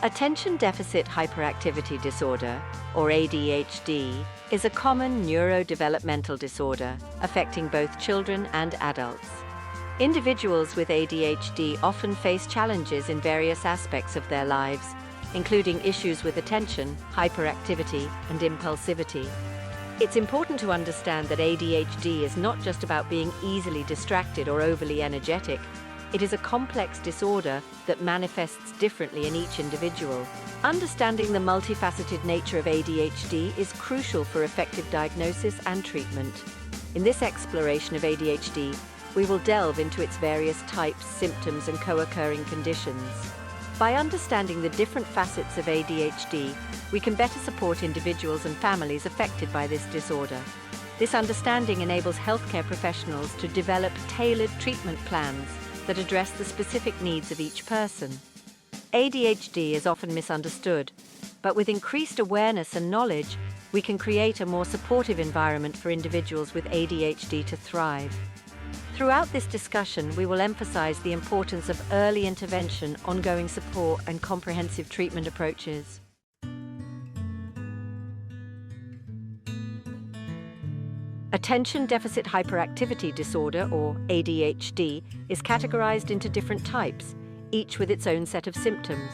Attention Deficit Hyperactivity Disorder, or ADHD, is a common neurodevelopmental disorder affecting both children and adults. Individuals with ADHD often face challenges in various aspects of their lives, including issues with attention, hyperactivity, and impulsivity. It's important to understand that ADHD is not just about being easily distracted or overly energetic. It is a complex disorder that manifests differently in each individual. Understanding the multifaceted nature of ADHD is crucial for effective diagnosis and treatment. In this exploration of ADHD, we will delve into its various types, symptoms, and co-occurring conditions. By understanding the different facets of ADHD, we can better support individuals and families affected by this disorder. This understanding enables healthcare professionals to develop tailored treatment plans that address the specific needs of each person. ADHD is often misunderstood, but with increased awareness and knowledge, we can create a more supportive environment for individuals with ADHD to thrive. Throughout this discussion, we will emphasize the importance of early intervention, ongoing support, and comprehensive treatment approaches. Attention Deficit Hyperactivity Disorder, or ADHD, is categorized into different types, each with its own set of symptoms.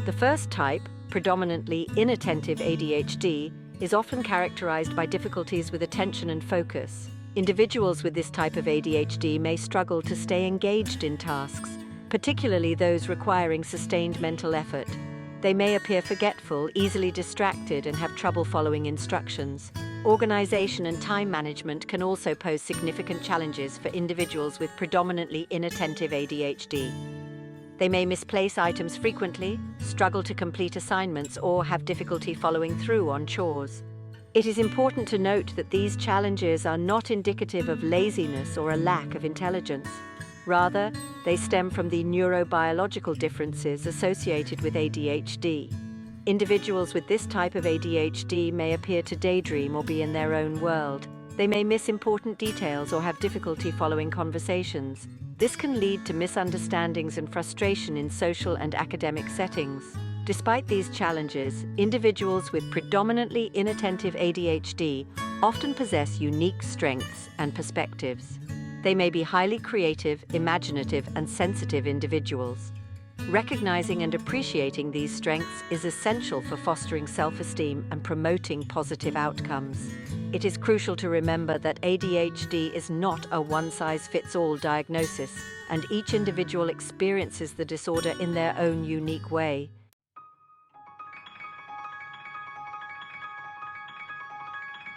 The first type, predominantly inattentive ADHD, is often characterized by difficulties with attention and focus. Individuals with this type of ADHD may struggle to stay engaged in tasks, particularly those requiring sustained mental effort. They may appear forgetful, easily distracted, and have trouble following instructions. Organization and time management can also pose significant challenges for individuals with predominantly inattentive ADHD. They may misplace items frequently, struggle to complete assignments, or have difficulty following through on chores. It is important to note that these challenges are not indicative of laziness or a lack of intelligence. Rather, they stem from the neurobiological differences associated with ADHD. Individuals with this type of ADHD may appear to daydream or be in their own world. They may miss important details or have difficulty following conversations. This can lead to misunderstandings and frustration in social and academic settings. Despite these challenges, individuals with predominantly inattentive ADHD often possess unique strengths and perspectives. They may be highly creative, imaginative, and sensitive individuals. Recognizing and appreciating these strengths is essential for fostering self-esteem and promoting positive outcomes. It is crucial to remember that ADHD is not a one-size-fits-all diagnosis, and each individual experiences the disorder in their own unique way.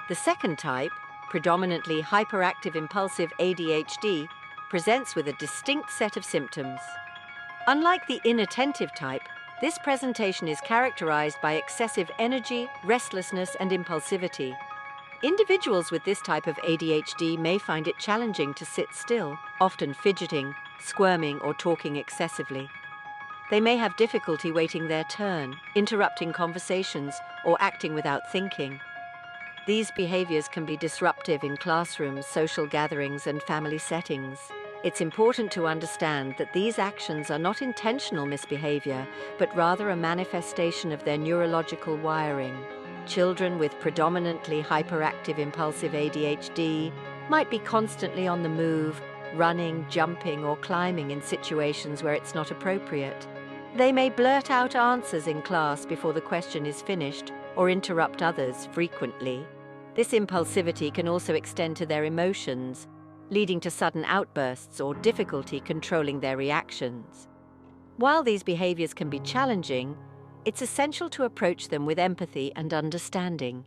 The second type, predominantly hyperactive-impulsive ADHD, presents with a distinct set of symptoms. Unlike the inattentive type, this presentation is characterized by excessive energy, restlessness, and impulsivity. Individuals with this type of ADHD may find it challenging to sit still, often fidgeting, squirming, or talking excessively. They may have difficulty waiting their turn, interrupting conversations, or acting without thinking. These behaviors can be disruptive in classrooms, social gatherings, and family settings. It's important to understand that these actions are not intentional misbehavior, but rather a manifestation of their neurological wiring. Children with predominantly hyperactive-impulsive ADHD might be constantly on the move, running, jumping, or climbing in situations where it's not appropriate. They may blurt out answers in class before the question is finished, or interrupt others frequently. This impulsivity can also extend to their emotions, leading to sudden outbursts or difficulty controlling their reactions. While these behaviors can be challenging, it's essential to approach them with empathy and understanding.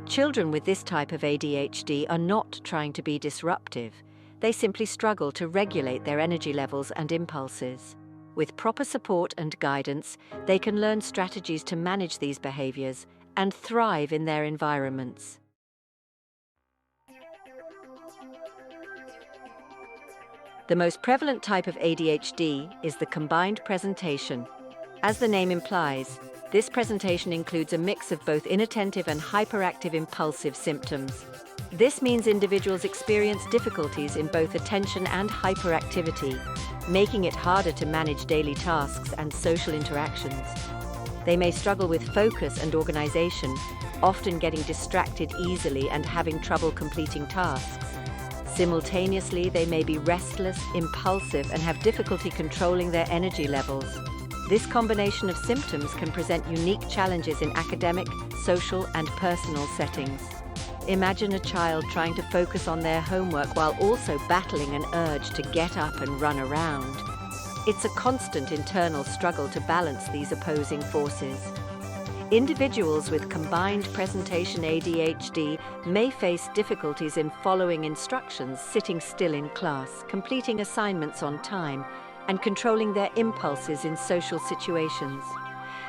Children with this type of ADHD are not trying to be disruptive. They simply struggle to regulate their energy levels and impulses. With proper support and guidance, they can learn strategies to manage these behaviors and thrive in their environments. The most prevalent type of ADHD is the combined presentation. As the name implies, this presentation includes a mix of both inattentive and hyperactive-impulsive symptoms. This means individuals experience difficulties in both attention and hyperactivity, making it harder to manage daily tasks and social interactions. They may struggle with focus and organization, often getting distracted easily and having trouble completing tasks. Simultaneously, they may be restless, impulsive, and have difficulty controlling their energy levels. This combination of symptoms can present unique challenges in academic, social, and personal settings. Imagine a child trying to focus on their homework while also battling an urge to get up and run around. It's a constant internal struggle to balance these opposing forces. Individuals with combined presentation ADHD may face difficulties in following instructions, sitting still in class, completing assignments on time, and controlling their impulses in social situations.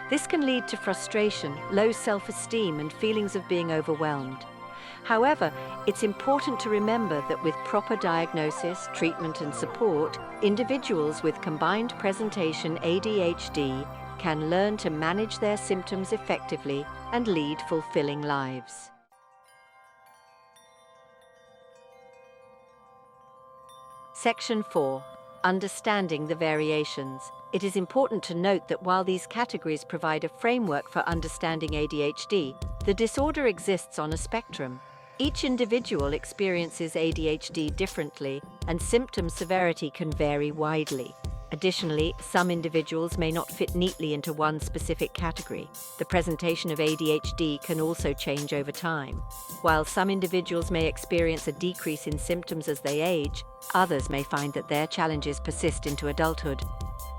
This can lead to frustration, low self-esteem, and feelings of being overwhelmed. However, it's important to remember that with proper diagnosis, treatment, and support, individuals with combined presentation ADHD can learn to manage their symptoms effectively and lead fulfilling lives. Section 4. Understanding the variations. It is important to note that while these categories provide a framework for understanding ADHD, the disorder exists on a spectrum. Each individual experiences ADHD differently, and symptom severity can vary widely. Additionally, some individuals may not fit neatly into one specific category. The presentation of ADHD can also change over time. While some individuals may experience a decrease in symptoms as they age, others may find that their challenges persist into adulthood.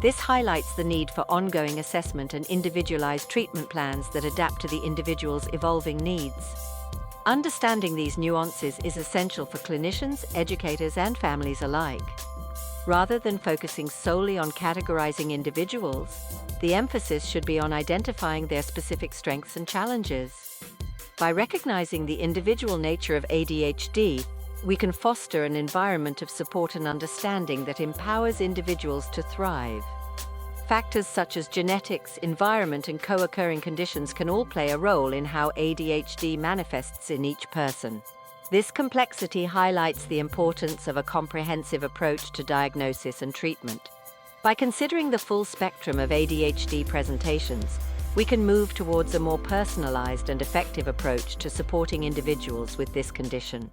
This highlights the need for ongoing assessment and individualized treatment plans that adapt to the individual's evolving needs. Understanding these nuances is essential for clinicians, educators, and families alike. Rather than focusing solely on categorizing individuals, the emphasis should be on identifying their specific strengths and challenges. By recognizing the individual nature of ADHD, we can foster an environment of support and understanding that empowers individuals to thrive. Factors such as genetics, environment, and co-occurring conditions can all play a role in how ADHD manifests in each person. This complexity highlights the importance of a comprehensive approach to diagnosis and treatment. By considering the full spectrum of ADHD presentations, we can move towards a more personalized and effective approach to supporting individuals with this condition.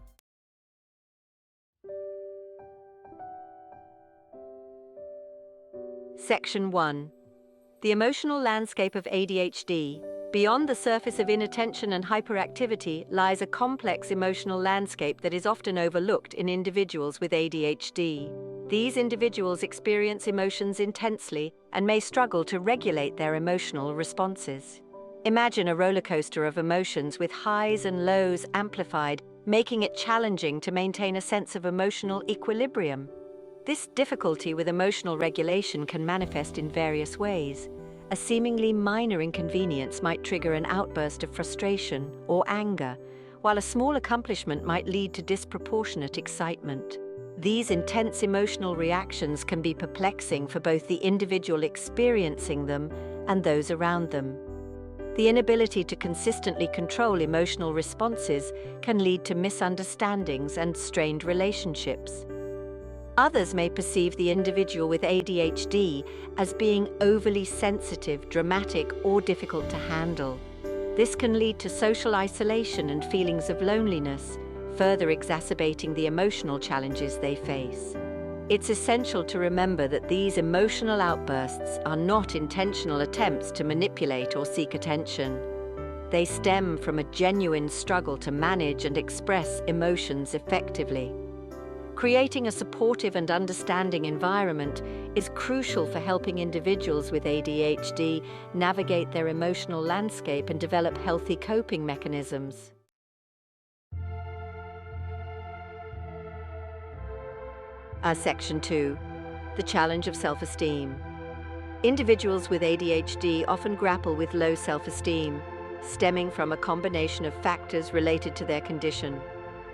Section 1. The emotional landscape of ADHD. Beyond the surface of inattention and hyperactivity lies a complex emotional landscape that is often overlooked in individuals with ADHD. These individuals experience emotions intensely and may struggle to regulate their emotional responses. Imagine a roller coaster of emotions with highs and lows amplified, making it challenging to maintain a sense of emotional equilibrium. This difficulty with emotional regulation can manifest in various ways. A seemingly minor inconvenience might trigger an outburst of frustration or anger, while a small accomplishment might lead to disproportionate excitement. These intense emotional reactions can be perplexing for both the individual experiencing them and those around them. The inability to consistently control emotional responses can lead to misunderstandings and strained relationships. Others may perceive the individual with ADHD as being overly sensitive, dramatic, or difficult to handle. This can lead to social isolation and feelings of loneliness, further exacerbating the emotional challenges they face. It's essential to remember that these emotional outbursts are not intentional attempts to manipulate or seek attention. They stem from a genuine struggle to manage and express emotions effectively. Creating a supportive and understanding environment is crucial for helping individuals with ADHD navigate their emotional landscape and develop healthy coping mechanisms. Section 2. The challenge of self-esteem. Individuals with ADHD often grapple with low self-esteem, stemming from a combination of factors related to their condition.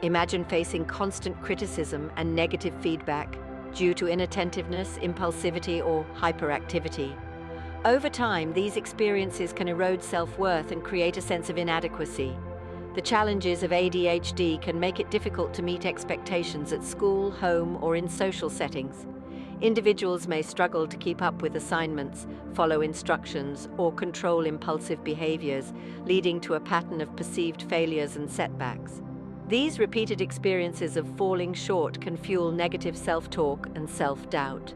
Imagine facing constant criticism and negative feedback due to inattentiveness, impulsivity, or hyperactivity. Over time, these experiences can erode self-worth and create a sense of inadequacy. The challenges of ADHD can make it difficult to meet expectations at school, home, or in social settings. Individuals may struggle to keep up with assignments, follow instructions, or control impulsive behaviors, leading to a pattern of perceived failures and setbacks. These repeated experiences of falling short can fuel negative self-talk and self-doubt.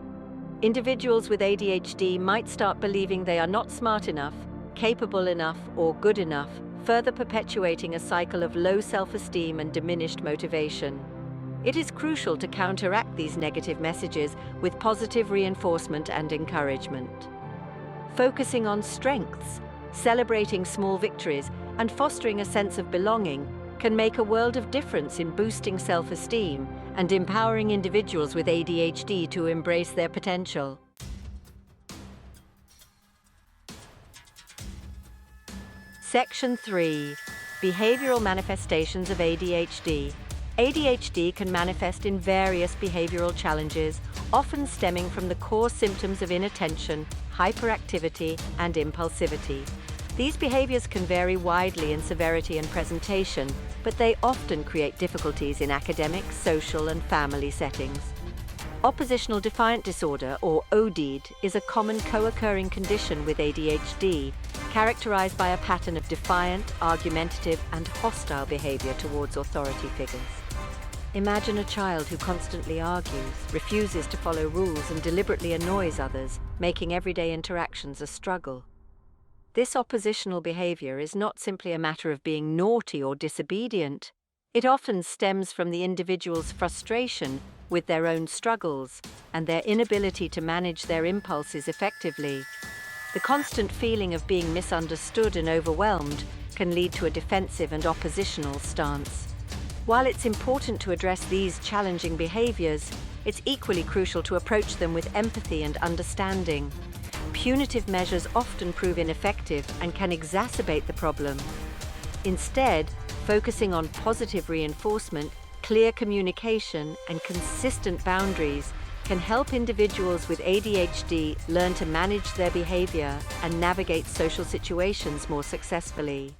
Individuals with ADHD might start believing they are not smart enough, capable enough, or good enough, further perpetuating a cycle of low self-esteem and diminished motivation. It is crucial to counteract these negative messages with positive reinforcement and encouragement. Focusing on strengths, celebrating small victories, and fostering a sense of belonging can make a world of difference in boosting self-esteem and empowering individuals with ADHD to embrace their potential. Section 3. Behavioral manifestations of ADHD. ADHD can manifest in various behavioral challenges, often stemming from the core symptoms of inattention, hyperactivity, and impulsivity. These behaviors can vary widely in severity and presentation, but they often create difficulties in academic, social, and family settings. Oppositional defiant disorder, or ODD, is a common co-occurring condition with ADHD, characterized by a pattern of defiant, argumentative, and hostile behavior towards authority figures. Imagine a child who constantly argues, refuses to follow rules, and deliberately annoys others, making everyday interactions a struggle. This oppositional behavior is not simply a matter of being naughty or disobedient. It often stems from the individual's frustration with their own struggles and their inability to manage their impulses effectively. The constant feeling of being misunderstood and overwhelmed can lead to a defensive and oppositional stance. While it's important to address these challenging behaviors, it's equally crucial to approach them with empathy and understanding. Punitive measures often prove ineffective and can exacerbate the problem. Instead, focusing on positive reinforcement, clear communication, and consistent boundaries can help individuals with ADHD learn to manage their behavior and navigate social situations more successfully.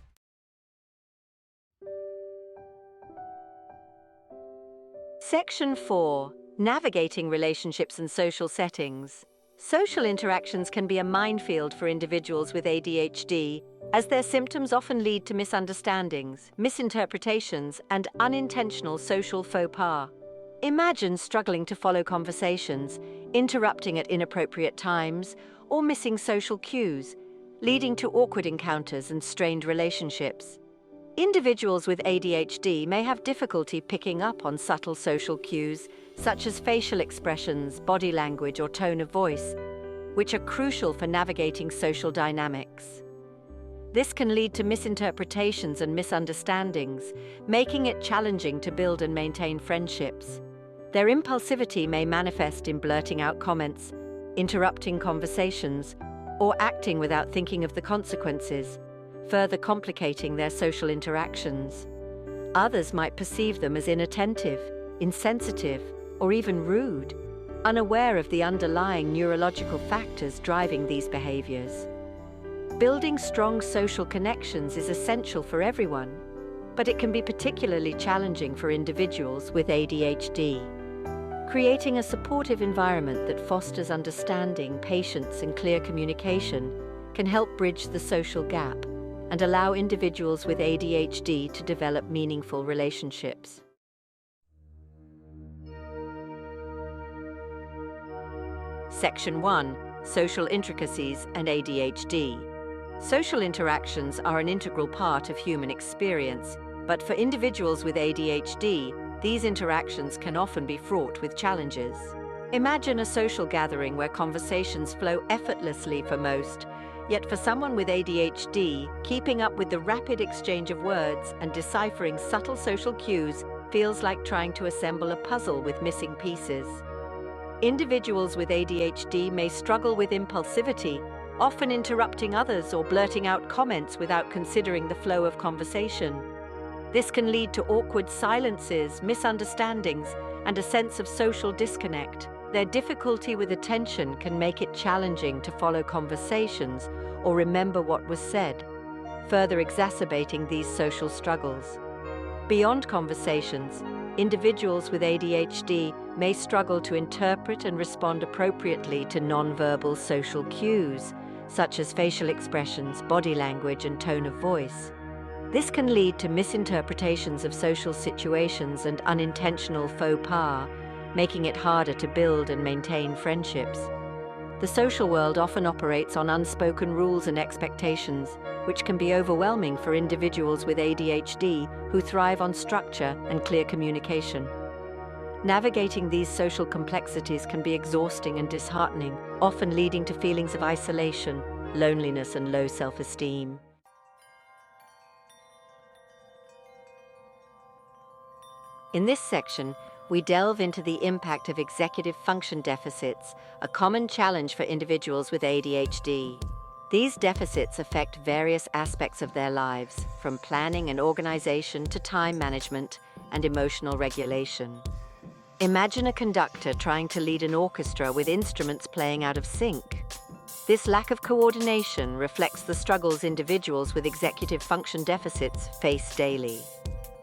Section 4. Navigating relationships and social settings. Social interactions can be a minefield for individuals with ADHD, as their symptoms often lead to misunderstandings, misinterpretations, and unintentional social faux pas. Imagine struggling to follow conversations, interrupting at inappropriate times, or missing social cues, leading to awkward encounters and strained relationships. Individuals with ADHD may have difficulty picking up on subtle social cues, such as facial expressions, body language, or tone of voice, which are crucial for navigating social dynamics. This can lead to misinterpretations and misunderstandings, making it challenging to build and maintain friendships. Their impulsivity may manifest in blurting out comments, interrupting conversations, or acting without thinking of the consequences, further complicating their social interactions. Others might perceive them as inattentive, insensitive, or even rude, unaware of the underlying neurological factors driving these behaviors. Building strong social connections is essential for everyone, but it can be particularly challenging for individuals with ADHD. Creating a supportive environment that fosters understanding, patience, and clear communication can help bridge the social gap and allow individuals with ADHD to develop meaningful relationships. Section 1. Social Intricacies and ADHD. Social interactions are an integral part of human experience, but for individuals with ADHD, these interactions can often be fraught with challenges. Imagine a social gathering where conversations flow effortlessly for most, yet for someone with ADHD, keeping up with the rapid exchange of words and deciphering subtle social cues feels like trying to assemble a puzzle with missing pieces. Individuals with ADHD may struggle with impulsivity, often interrupting others or blurting out comments without considering the flow of conversation. This can lead to awkward silences, misunderstandings, and a sense of social disconnect. Their difficulty with attention can make it challenging to follow conversations or remember what was said, further exacerbating these social struggles. Beyond conversations, individuals with ADHD may struggle to interpret and respond appropriately to nonverbal social cues, such as facial expressions, body language, and tone of voice. This can lead to misinterpretations of social situations and unintentional faux pas, making it harder to build and maintain friendships. The social world often operates on unspoken rules and expectations, which can be overwhelming for individuals with ADHD who thrive on structure and clear communication. Navigating these social complexities can be exhausting and disheartening, often leading to feelings of isolation, loneliness, and low self-esteem. In this section, we delve into the impact of executive function deficits, a common challenge for individuals with ADHD. These deficits affect various aspects of their lives, from planning and organization to time management and emotional regulation. Imagine a conductor trying to lead an orchestra with instruments playing out of sync. This lack of coordination reflects the struggles individuals with executive function deficits face daily.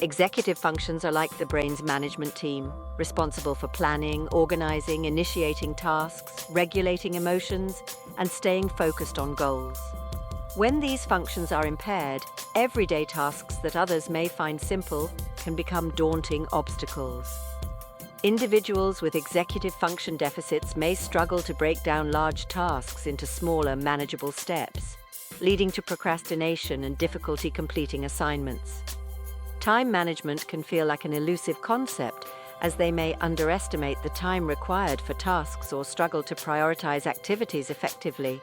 Executive functions are like the brain's management team, responsible for planning, organizing, initiating tasks, regulating emotions, and staying focused on goals. When these functions are impaired, everyday tasks that others may find simple can become daunting obstacles. Individuals with executive function deficits may struggle to break down large tasks into smaller, manageable steps, leading to procrastination and difficulty completing assignments. Time management can feel like an elusive concept, as they may underestimate the time required for tasks or struggle to prioritize activities effectively.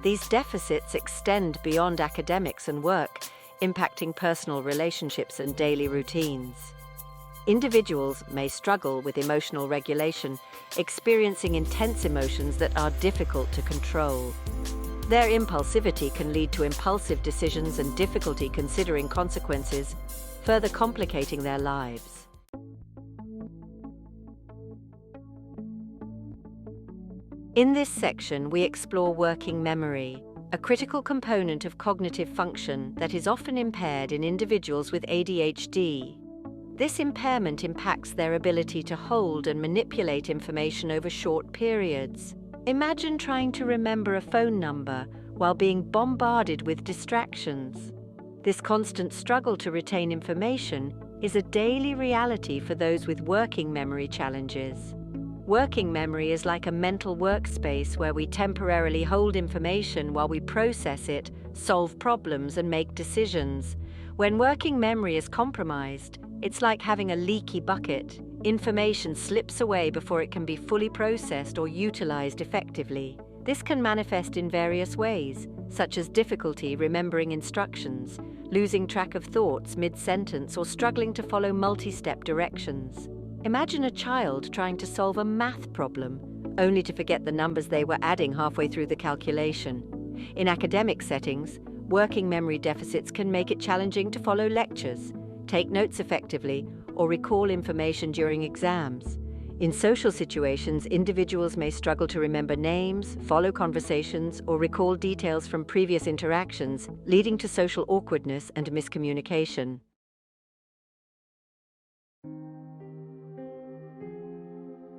These deficits extend beyond academics and work, impacting personal relationships and daily routines. Individuals may struggle with emotional regulation, experiencing intense emotions that are difficult to control. Their impulsivity can lead to impulsive decisions and difficulty considering consequences, further complicating their lives. In this section, we explore working memory, a critical component of cognitive function that is often impaired in individuals with ADHD. This impairment impacts their ability to hold and manipulate information over short periods. Imagine trying to remember a phone number while being bombarded with distractions. This constant struggle to retain information is a daily reality for those with working memory challenges. Working memory is like a mental workspace where we temporarily hold information while we process it, solve problems, and make decisions. When working memory is compromised, it's like having a leaky bucket. Information slips away before it can be fully processed or utilized effectively. This can manifest in various ways, such as difficulty remembering instructions, losing track of thoughts mid-sentence, or struggling to follow multi-step directions. Imagine a child trying to solve a math problem, only to forget the numbers they were adding halfway through the calculation. In academic settings, working memory deficits can make it challenging to follow lectures, take notes effectively, or recall information during exams. In social situations, individuals may struggle to remember names, follow conversations, or recall details from previous interactions, leading to social awkwardness and miscommunication.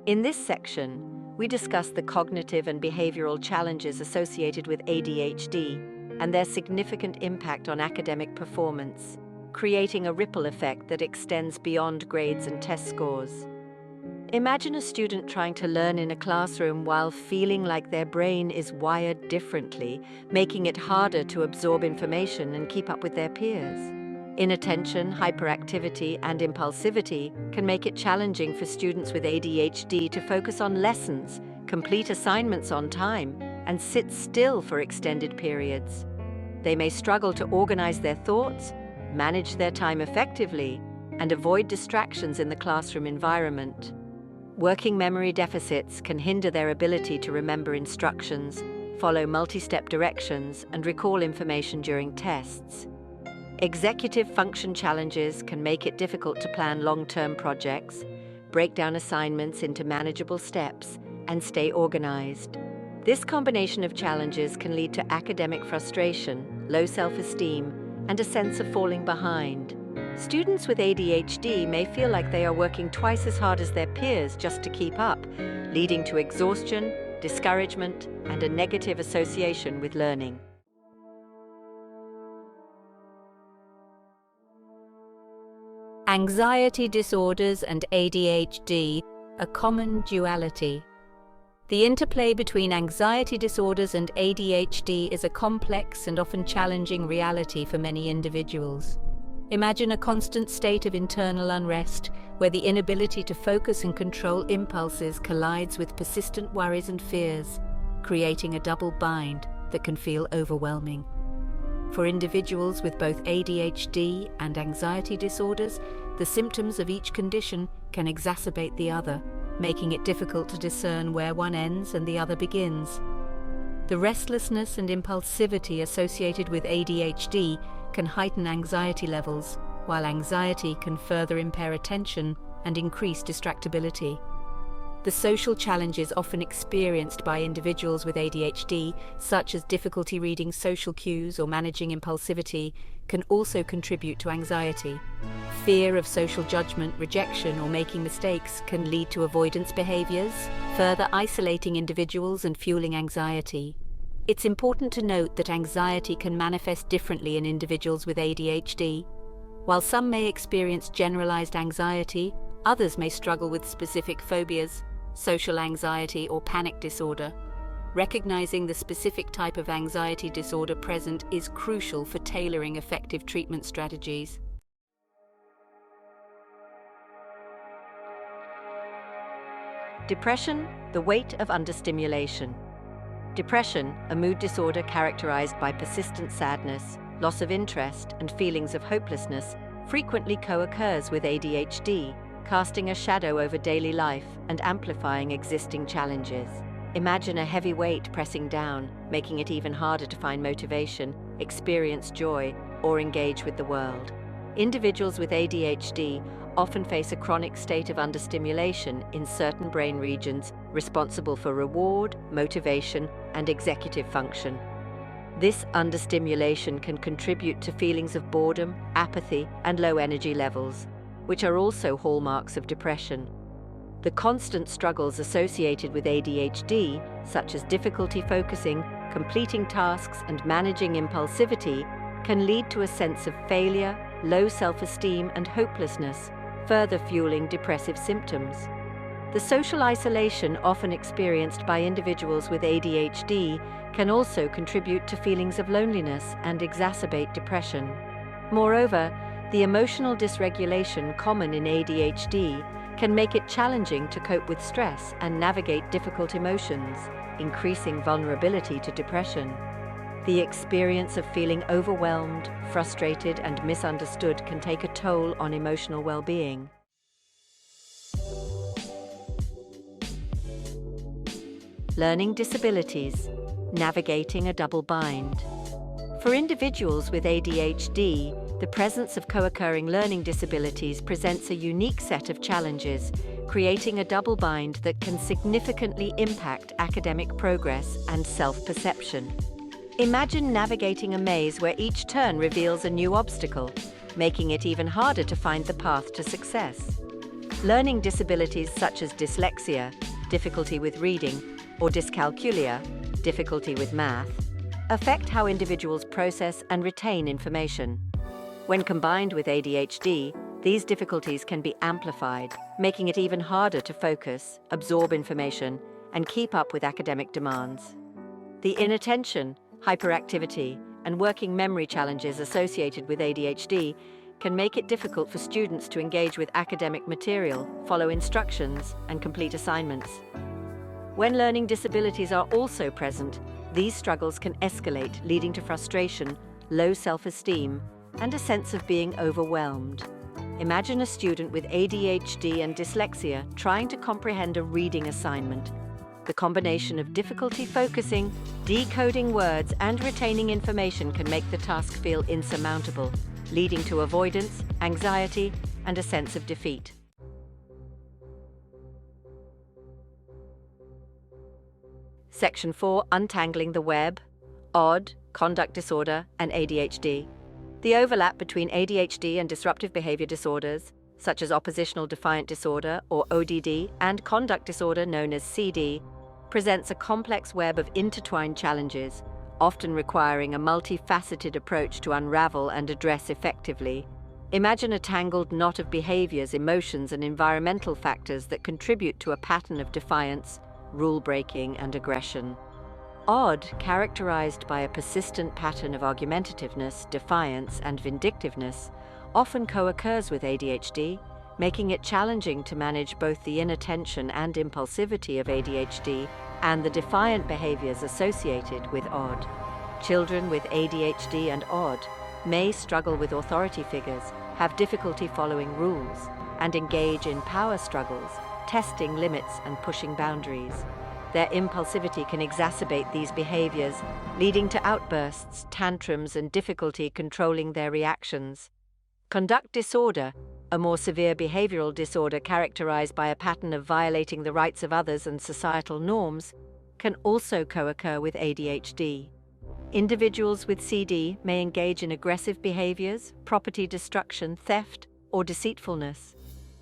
In this section, we discuss the cognitive and behavioral challenges associated with ADHD and their significant impact on academic performance, creating a ripple effect that extends beyond grades and test scores. Imagine a student trying to learn in a classroom while feeling like their brain is wired differently, making it harder to absorb information and keep up with their peers. Inattention, hyperactivity, and impulsivity can make it challenging for students with ADHD to focus on lessons, complete assignments on time, and sit still for extended periods. They may struggle to organize their thoughts, manage their time effectively, and avoid distractions in the classroom environment. Working memory deficits can hinder their ability to remember instructions, follow multi-step directions, and recall information during tests. Executive function challenges can make it difficult to plan long-term projects, break down assignments into manageable steps, and stay organized. This combination of challenges can lead to academic frustration, low self-esteem, and a sense of falling behind. Students with ADHD may feel like they are working twice as hard as their peers just to keep up, leading to exhaustion, discouragement, and a negative association with learning. Anxiety disorders and ADHD, a common duality. The interplay between anxiety disorders and ADHD is a complex and often challenging reality for many individuals. Imagine a constant state of internal unrest, where the inability to focus and control impulses collides with persistent worries and fears, creating a double bind that can feel overwhelming. For individuals with both ADHD and anxiety disorders, the symptoms of each condition can exacerbate the other, making it difficult to discern where one ends and the other begins. The restlessness and impulsivity associated with ADHD can heighten anxiety levels, while anxiety can further impair attention and increase distractibility. The social challenges often experienced by individuals with ADHD, such as difficulty reading social cues or managing impulsivity, can also contribute to anxiety. Fear of social judgment, rejection, or making mistakes can lead to avoidance behaviors, further isolating individuals and fueling anxiety. It's important to note that anxiety can manifest differently in individuals with ADHD. While some may experience generalized anxiety, others may struggle with specific phobias, social anxiety, or panic disorder. Recognizing the specific type of anxiety disorder present is crucial for tailoring effective treatment strategies. Depression, the weight of understimulation. Depression, a mood disorder characterized by persistent sadness, loss of interest, and feelings of hopelessness, frequently co-occurs with ADHD, casting a shadow over daily life and amplifying existing challenges. Imagine a heavy weight pressing down, making it even harder to find motivation, experience joy, or engage with the world. Individuals with ADHD often face a chronic state of understimulation in certain brain regions responsible for reward, motivation, and executive function. This understimulation can contribute to feelings of boredom, apathy, and low energy levels, which are also hallmarks of depression. The constant struggles associated with ADHD, such as difficulty focusing, completing tasks, and managing impulsivity, can lead to a sense of failure, low self-esteem, and hopelessness, further fueling depressive symptoms. The social isolation often experienced by individuals with ADHD can also contribute to feelings of loneliness and exacerbate depression. Moreover, the emotional dysregulation common in ADHD can make it challenging to cope with stress and navigate difficult emotions, increasing vulnerability to depression. The experience of feeling overwhelmed, frustrated, and misunderstood can take a toll on emotional well-being. Learning disabilities, navigating a double bind. For individuals with ADHD, the presence of co-occurring learning disabilities presents a unique set of challenges, creating a double bind that can significantly impact academic progress and self-perception. Imagine navigating a maze where each turn reveals a new obstacle, making it even harder to find the path to success. Learning disabilities such as dyslexia, difficulty with reading, or dyscalculia, difficulty with math, affect how individuals process and retain information. When combined with ADHD, these difficulties can be amplified, making it even harder to focus, absorb information, and keep up with academic demands. The inattention, hyperactivity, and working memory challenges associated with ADHD can make it difficult for students to engage with academic material, follow instructions, and complete assignments. When learning disabilities are also present, these struggles can escalate, leading to frustration, low self-esteem, and a sense of being overwhelmed. Imagine a student with ADHD and dyslexia trying to comprehend a reading assignment. The combination of difficulty focusing, decoding words, and retaining information can make the task feel insurmountable, leading to avoidance, anxiety, and a sense of defeat. Section 4, Untangling the Web, OD, Conduct Disorder, and ADHD. The overlap between ADHD and disruptive behavior disorders, such as oppositional defiant disorder or ODD and conduct disorder known as CD, presents a complex web of intertwined challenges, often requiring a multifaceted approach to unravel and address effectively. Imagine a tangled knot of behaviors, emotions, and environmental factors that contribute to a pattern of defiance, rule-breaking, and aggression. ODD, characterized by a persistent pattern of argumentativeness, defiance, and vindictiveness, often co-occurs with ADHD, making it challenging to manage both the inattention and impulsivity of ADHD and the defiant behaviors associated with ODD. Children with ADHD and ODD may struggle with authority figures, have difficulty following rules, and engage in power struggles, testing limits and pushing boundaries. Their impulsivity can exacerbate these behaviors, leading to outbursts, tantrums, and difficulty controlling their reactions. Conduct disorder, a more severe behavioral disorder characterized by a pattern of violating the rights of others and societal norms, can also co-occur with ADHD. Individuals with CD may engage in aggressive behaviors, property destruction, theft, or deceitfulness.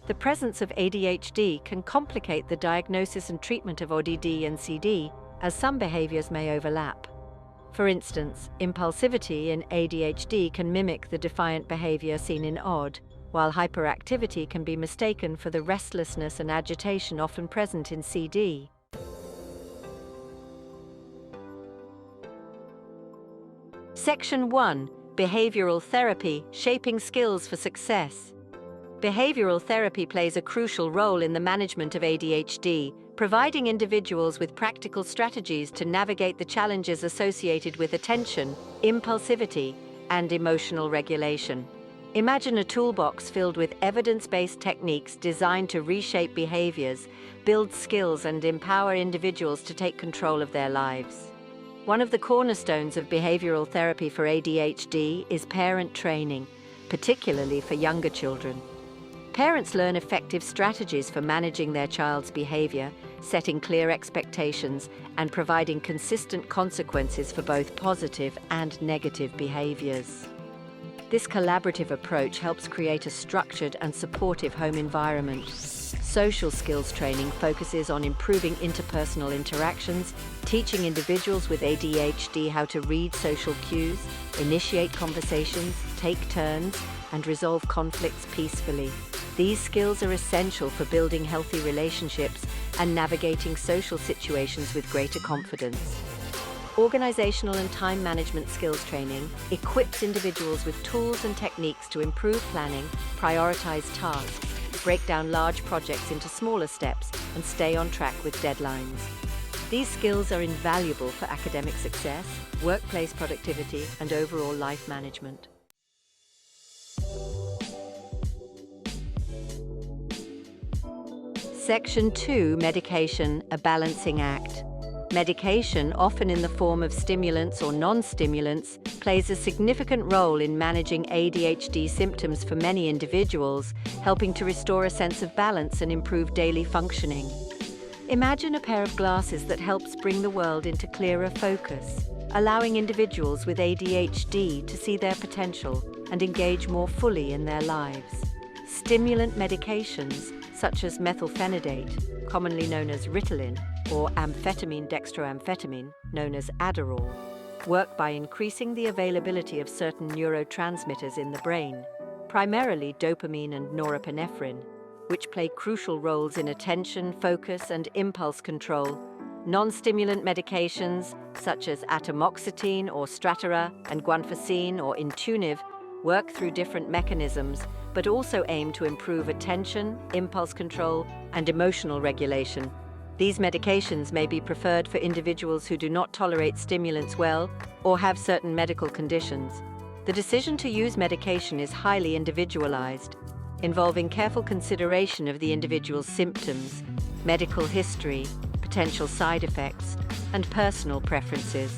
The presence of ADHD can complicate the diagnosis and treatment of ODD and CD, as some behaviors may overlap. For instance, impulsivity in ADHD can mimic the defiant behavior seen in ODD, while hyperactivity can be mistaken for the restlessness and agitation often present in CD. Section 1. Behavioral Therapy, Shaping Skills for Success. Behavioral therapy plays a crucial role in the management of ADHD, providing individuals with practical strategies to navigate the challenges associated with attention, impulsivity, and emotional regulation. Imagine a toolbox filled with evidence-based techniques designed to reshape behaviors, build skills, and empower individuals to take control of their lives. One of the cornerstones of behavioral therapy for ADHD is parent training, particularly for younger children. Parents learn effective strategies for managing their child's behavior, setting clear expectations, and providing consistent consequences for both positive and negative behaviors. This collaborative approach helps create a structured and supportive home environment. Social skills training focuses on improving interpersonal interactions, teaching individuals with ADHD how to read social cues, initiate conversations, take turns, and resolve conflicts peacefully. These skills are essential for building healthy relationships and navigating social situations with greater confidence. Organizational and time management skills training equips individuals with tools and techniques to improve planning, prioritize tasks, break down large projects into smaller steps, and stay on track with deadlines. These skills are invaluable for academic success, workplace productivity, and overall life management. Section 2. Medication, a balancing act. Medication, often in the form of stimulants or non-stimulants, plays a significant role in managing ADHD symptoms for many individuals, helping to restore a sense of balance and improve daily functioning. Imagine a pair of glasses that helps bring the world into clearer focus, allowing individuals with ADHD to see their potential and engage more fully in their lives. Stimulant medications, such as methylphenidate, commonly known as Ritalin, or amphetamine dextroamphetamine, known as Adderall, work by increasing the availability of certain neurotransmitters in the brain, primarily dopamine and norepinephrine, which play crucial roles in attention, focus, and impulse control. Non-stimulant medications, such as atomoxetine or Strattera and guanfacine or Intuitive, work through different mechanisms, but also aim to improve attention, impulse control, and emotional regulation. These medications may be preferred for individuals who do not tolerate stimulants well or have certain medical conditions. The decision to use medication is highly individualized, involving careful consideration of the individual's symptoms, medical history, potential side effects, and personal preferences.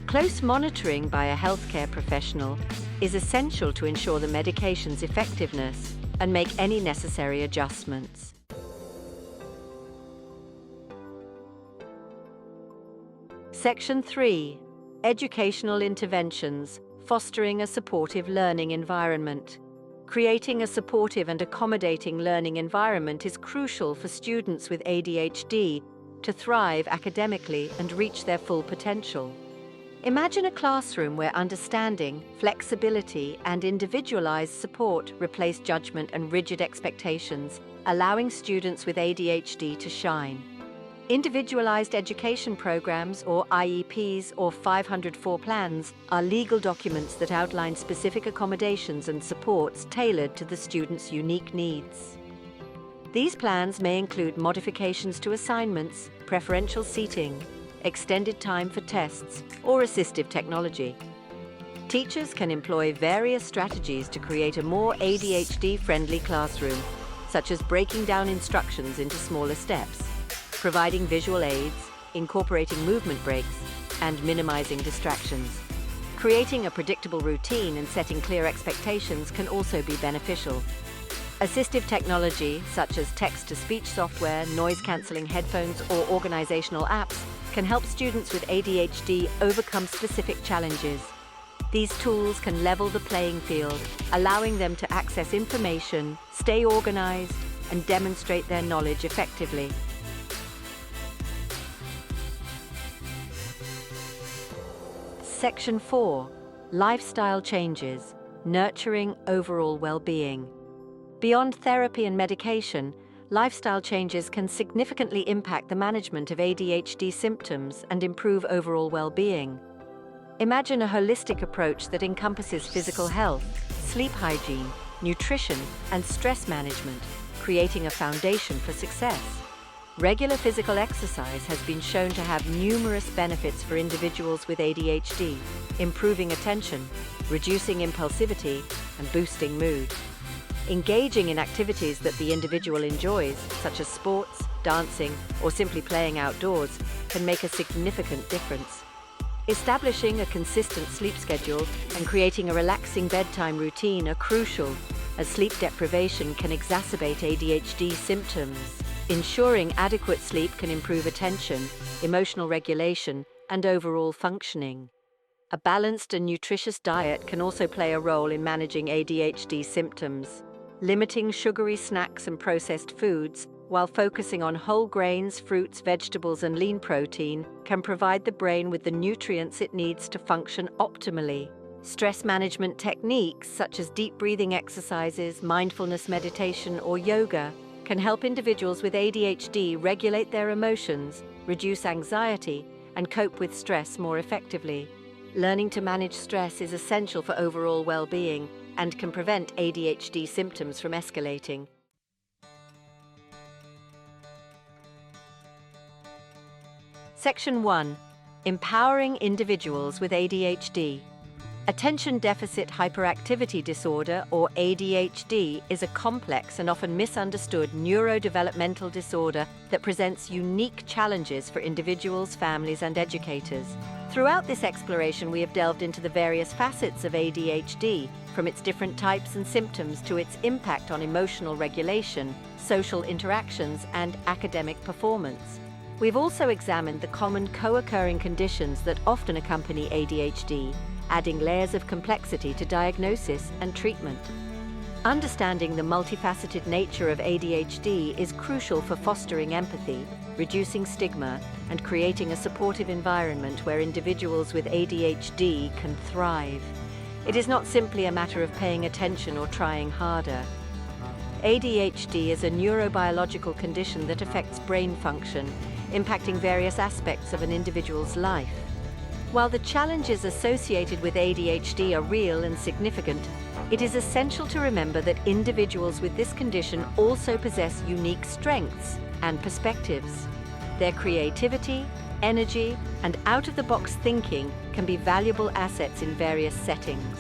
Close monitoring by a healthcare professional is essential to ensure the medication's effectiveness and make any necessary adjustments. Section 3. Educational interventions, fostering a supportive learning environment. Creating a supportive and accommodating learning environment is crucial for students with ADHD to thrive academically and reach their full potential. Imagine a classroom where understanding, flexibility, and individualized support replace judgment and rigid expectations, allowing students with ADHD to shine. Individualized education programs, or IEPs, or 504 plans, are legal documents that outline specific accommodations and supports tailored to the student's unique needs. These plans may include modifications to assignments, preferential seating, extended time for tests, or assistive technology. Teachers can employ various strategies to create a more ADHD-friendly classroom, such as breaking down instructions into smaller steps, providing visual aids, incorporating movement breaks, and minimizing distractions. Creating a predictable routine and setting clear expectations can also be beneficial. Assistive technology, such as text-to-speech software, noise-canceling headphones, or organizational apps, can help students with ADHD overcome specific challenges. These tools can level the playing field, allowing them to access information, stay organized, and demonstrate their knowledge effectively. Section 4. Lifestyle changes, nurturing overall well-being. Beyond therapy and medication, lifestyle changes can significantly impact the management of ADHD symptoms and improve overall well-being. Imagine a holistic approach that encompasses physical health, sleep hygiene, nutrition, and stress management, creating a foundation for success. Regular physical exercise has been shown to have numerous benefits for individuals with ADHD, improving attention, reducing impulsivity, and boosting mood. Engaging in activities that the individual enjoys, such as sports, dancing, or simply playing outdoors, can make a significant difference. Establishing a consistent sleep schedule and creating a relaxing bedtime routine are crucial, as sleep deprivation can exacerbate ADHD symptoms. Ensuring adequate sleep can improve attention, emotional regulation, and overall functioning. A balanced and nutritious diet can also play a role in managing ADHD symptoms. Limiting sugary snacks and processed foods, while focusing on whole grains, fruits, vegetables, and lean protein, can provide the brain with the nutrients it needs to function optimally. Stress management techniques, such as deep breathing exercises, mindfulness meditation, or yoga, can help individuals with ADHD regulate their emotions, reduce anxiety, and cope with stress more effectively. Learning to manage stress is essential for overall well-being and can prevent ADHD symptoms from escalating. Section 1. Empowering individuals with ADHD. Attention Deficit Hyperactivity Disorder, or ADHD, is a complex and often misunderstood neurodevelopmental disorder that presents unique challenges for individuals, families, and educators. Throughout this exploration, we have delved into the various facets of ADHD, from its different types and symptoms to its impact on emotional regulation, social interactions, and academic performance. We've also examined the common co-occurring conditions that often accompany ADHD, adding layers of complexity to diagnosis and treatment. Understanding the multifaceted nature of ADHD is crucial for fostering empathy, reducing stigma, and creating a supportive environment where individuals with ADHD can thrive. It is not simply a matter of paying attention or trying harder. ADHD is a neurobiological condition that affects brain function, impacting various aspects of an individual's life. While the challenges associated with ADHD are real and significant, it is essential to remember that individuals with this condition also possess unique strengths and perspectives. Their creativity, energy, and out-of-the-box thinking can be valuable assets in various settings.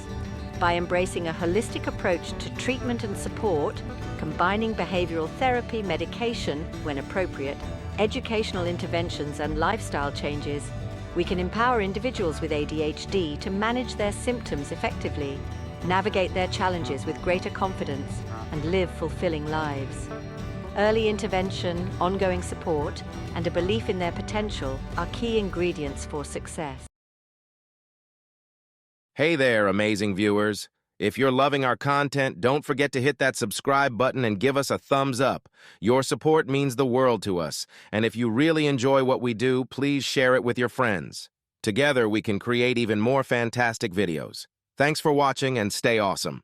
By embracing a holistic approach to treatment and support, combining behavioral therapy, medication, when appropriate, educational interventions, and lifestyle changes, we can empower individuals with ADHD to manage their symptoms effectively, navigate their challenges with greater confidence, and live fulfilling lives. Early intervention, ongoing support, and a belief in their potential are key ingredients for success. Hey there, amazing viewers. If you're loving our content, don't forget to hit that subscribe button and give us a thumbs up. Your support means the world to us, and if you really enjoy what we do, please share it with your friends. Together, we can create even more fantastic videos. Thanks for watching and stay awesome.